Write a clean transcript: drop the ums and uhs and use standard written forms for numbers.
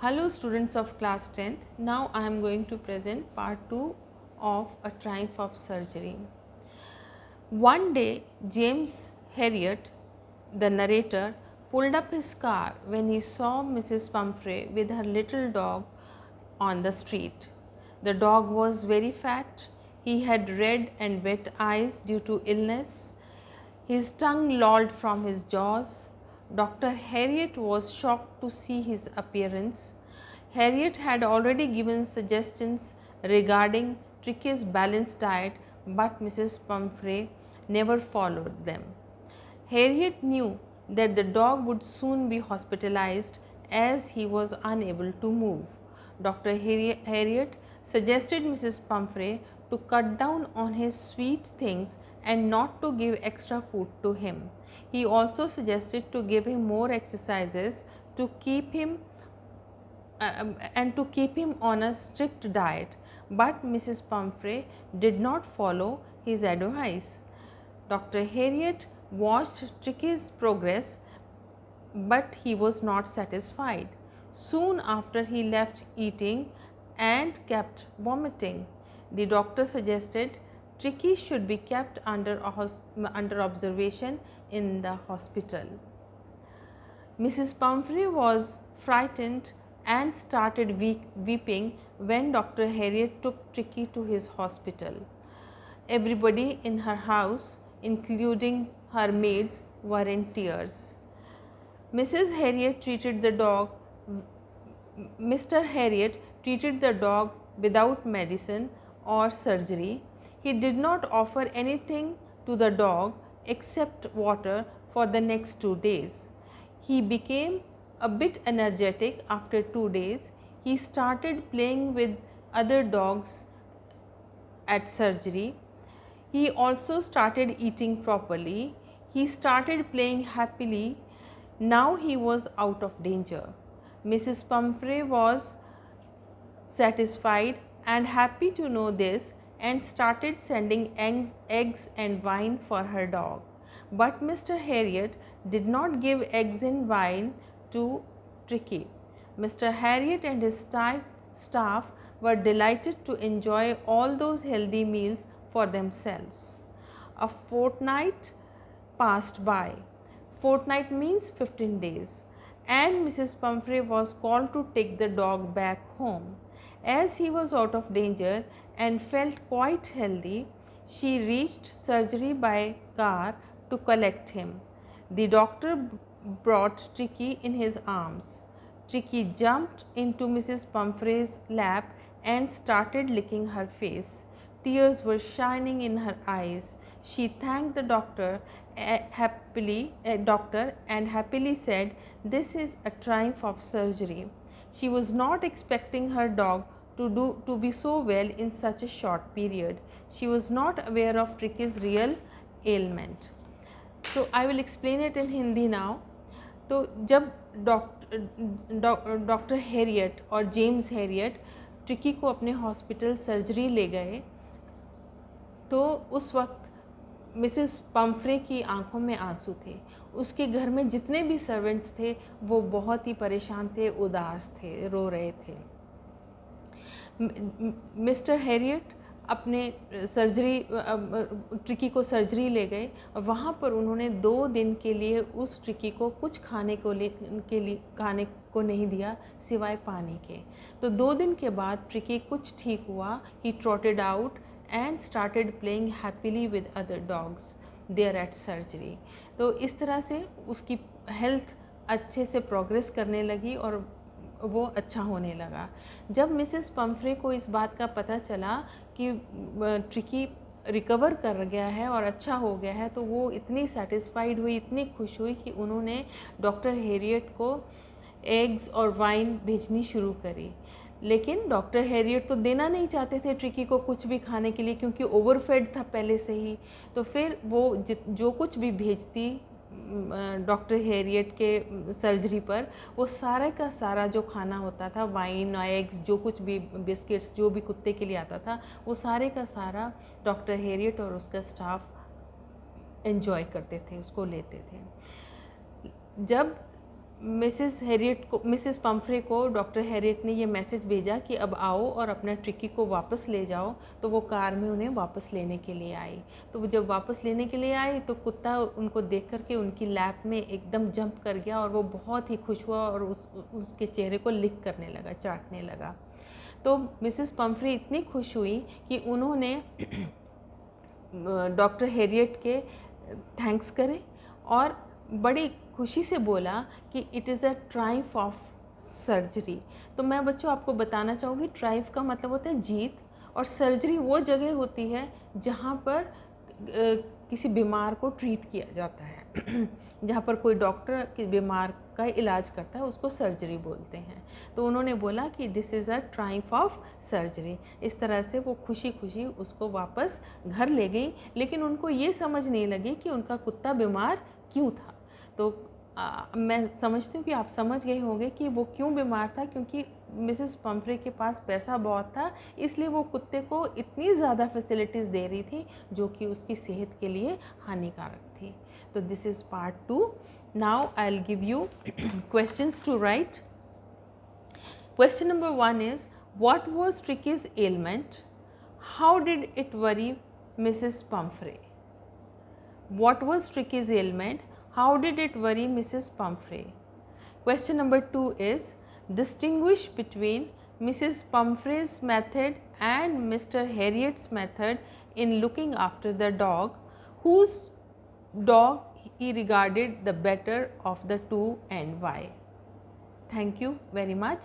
Hello students of class 10th. Now I am going to present part 2 of A Triumph of Surgery. One day James Herriot, the narrator, pulled up his car when he saw Mrs. Pumphrey with her little dog on the street. The dog was very fat. He had red and wet eyes due to illness. His tongue lolled from his jaws. Dr. Herriot was shocked to see his appearance. Herriot had already given suggestions regarding Tricky's balanced diet, but Mrs. Pumphrey never followed them. Herriot knew that the dog would soon be hospitalized as he was unable to move. Dr. Herriot suggested Mrs. Pumphrey to cut down on his sweet things and not to give extra food to him. He also suggested to give him more exercises to keep him on a strict diet, but Mrs. Pumphrey did not follow his advice. Dr. Herriot watched Tricky's progress, but he was not satisfied. Soon after, he left eating and kept vomiting. The doctor suggested Tricky should be kept under observation in the hospital. Mrs. Pumphrey was frightened and started weeping when Dr. Herriot took Tricky to his hospital. Everybody in her house, including her maids, were in tears. Mr. Herriot treated the dog without medicine or surgery. He did not offer anything to the dog except water for the next 2 days. He became a bit energetic after 2 days. He started playing with other dogs at surgery. He also started eating properly. He started playing happily. Now he was out of danger. Mrs. Pumphrey was satisfied and happy to know this and started sending eggs and wine for her dog. But Mr. Herriot did not give eggs and wine to Tricky. Mr. Herriot and his staff were delighted to enjoy all those healthy meals for themselves. A fortnight passed by. Fortnight means 15 days, and Mrs. Pumphrey was called to take the dog back home. As he was out of danger and felt quite healthy, she reached surgery by car to collect him. The doctor brought Tricky in his arms. Tricky jumped into Mrs. Pumphrey's lap and started licking her face. Tears were shining in her eyes. She thanked the doctor and happily said, "This is a triumph of surgery." She was not expecting her dog to be so well in such a short period. She was not aware of Tricky's real ailment. So I will explain it in Hindi now. तो जब doctor Harriet और James Harriet tricky को अपने hospital surgery ले गए, तो उस वक्त मिसेस पम्फ्रे की आंखों में आंसू थे. उसके घर में जितने भी सर्वेंट्स थे वो बहुत ही परेशान थे, उदास थे, रो रहे थे. मिस्टर हेरियट अपने ट्रिकी को सर्जरी ले गए और वहाँ पर उन्होंने 2 दिन के लिए उस ट्रिकी को कुछ खाने को नहीं दिया सिवाय पानी के. तो 2 दिन के बाद ट्रिकी कुछ ठीक हुआ. He trotted out and started playing happily with other dogs there at surgery. तो इस तरह से उसकी हेल्थ अच्छे से प्रोग्रेस करने लगी और वो अच्छा होने लगा. जब मिसेस पम्फ्रे को इस बात का पता चला कि ट्रिकी रिकवर कर गया है और अच्छा हो गया है, तो वो इतनी सेटिस्फाइड हुई, इतनी खुश हुई कि उन्होंने डॉक्टर हेरियट को एग्स और वाइन भेजनी शुरू करी. लेकिन डॉक्टर हेरियट तो देना नहीं चाहते थे ट्रिकी को कुछ भी खाने के लिए, क्योंकि ओवरफेड था पहले से ही. तो फिर वो जो कुछ भी भेजती डॉक्टर हेरियट के सर्जरी पर, वो सारा का सारा जो खाना होता था, वाइन, एग्स, जो कुछ भी, बिस्किट्स, जो भी कुत्ते के लिए आता था, वो सारे का सारा डॉक्टर हेरियट और उसका स्टाफ एंजॉय करते थे, उसको लेते थे. जब मिसिस पम्फ्रे को डॉक्टर हैरियट ने ये मैसेज भेजा कि अब आओ और अपना ट्रिकी को वापस ले जाओ। तो वो कार में उन्हें वापस लेने के लिए आई। तो वो जब वापस लेने के लिए आई तो कुत्ता उनको देख कर के उनकी लैप में एकदम जंप कर गया और वो बहुत ही खुश हुआ और उसके चेहरे को लिक करने लगा, चाटने लगा। तो मिसिस पम्फ्रे इतनी खुश हुई कि उन्होंने डॉक्टर हैरियट के थैंक्स करे और बड़ी खुशी से बोला कि it is a Triumph of surgery. तो मैं बच्चों आपको बताना चाहूँगी, ट्रायम्फ का मतलब होता है जीत, और सर्जरी वो जगह होती है जहाँ पर किसी बीमार को ट्रीट किया जाता है जहाँ पर कोई डॉक्टर किसी बीमार का इलाज करता है उसको सर्जरी बोलते हैं। तो उन्होंने बोला कि this is a Triumph of surgery. इस तरह से वो खुशी खुशी उसको वापस घर ले गई, लेकिन उनको ये समझ नहीं लगी कि उनका कुत्ता बीमार क्यों था। तो मैं समझती हूँ कि आप समझ गए होंगे कि वो क्यों बीमार था, क्योंकि मिसेस पम्फ्रे के पास पैसा बहुत था, इसलिए वो कुत्ते को इतनी ज़्यादा फैसिलिटीज़ दे रही थी जो कि उसकी सेहत के लिए हानिकारक थी। तो this is part 2। Now I will give you questions to write. Question number 1 is, what was Tricky's ailment? How did it worry Mrs. Pumphrey? What was Tricky's ailment? How did it worry Mrs. Pumphrey? Question number 2 is, distinguish between Mrs. Pumphrey's method and Mr. Harriot's method in looking after the dog. Whose dog he regarded the better of the two and why? Thank you very much.